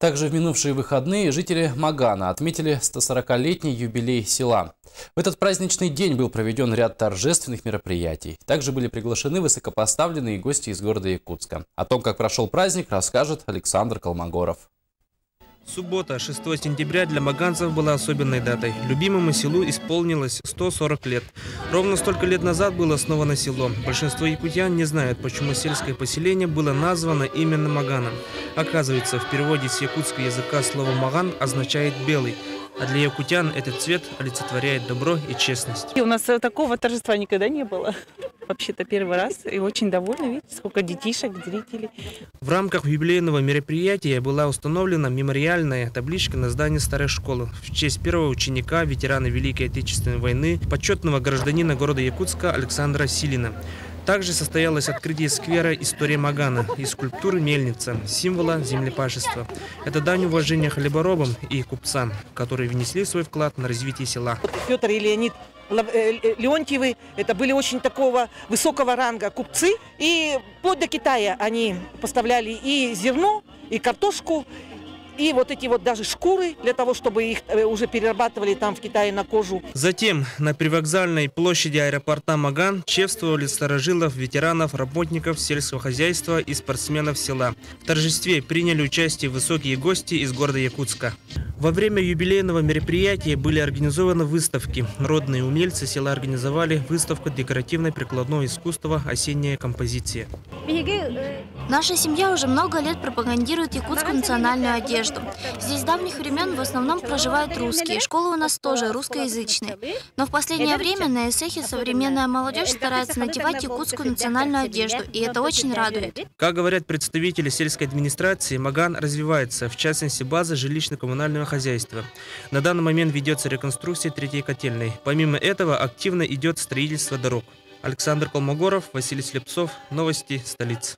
Также в минувшие выходные жители Магана отметили 140-летний юбилей села. В этот праздничный день был проведен ряд торжественных мероприятий. Также были приглашены высокопоставленные гости из города Якутска. О том, как прошел праздник, расскажет Александр Колмогоров. Суббота, 6 сентября, для маганцев была особенной датой. Любимому селу исполнилось 140 лет. Ровно столько лет назад было основано село. Большинство якутян не знают, почему сельское поселение было названо именно Маганом. Оказывается, в переводе с якутского языка слово «маган» означает «белый». А для якутян этот цвет олицетворяет добро и честность. И у нас такого торжества никогда не было. Вообще-то первый раз. И очень довольны. Видите, сколько детишек, зрителей. В рамках юбилейного мероприятия была установлена мемориальная табличка на здании старой школы в честь первого ученика, ветерана Великой Отечественной войны, почетного гражданина города Якутска Александра Силина. Также состоялось открытие сквера «История Магана» и скульптуры «Мельница», символа землепашества. Это дань уважения хлеборобам и купцам, которые внесли свой вклад на развитие села. Петр и Леонид Леонтьевы – это были очень такого высокого ранга купцы. И вплоть до Китая они поставляли и зерно, и картошку, и вот эти вот даже шкуры, для того, чтобы их уже перерабатывали там в Китае на кожу. Затем на привокзальной площади аэропорта Маган чествовали старожилов, ветеранов, работников сельского хозяйства и спортсменов села. В торжестве приняли участие высокие гости из города Якутска. Во время юбилейного мероприятия были организованы выставки. Народные умельцы села организовали выставку декоративно-прикладного искусства «Осенняя композиция». Наша семья уже много лет пропагандирует якутскую национальную одежду. Здесь с давних времен в основном проживают русские. Школы у нас тоже русскоязычные. Но в последнее время на эсэхе современная молодежь старается надевать якутскую национальную одежду, и это очень радует. Как говорят представители сельской администрации, Маган развивается, в частности база жилищно-коммунального хозяйства. На данный момент ведется реконструкция третьей котельной. Помимо этого активно идет строительство дорог. Александр Колмогоров, Василий Слепцов. Новости столицы.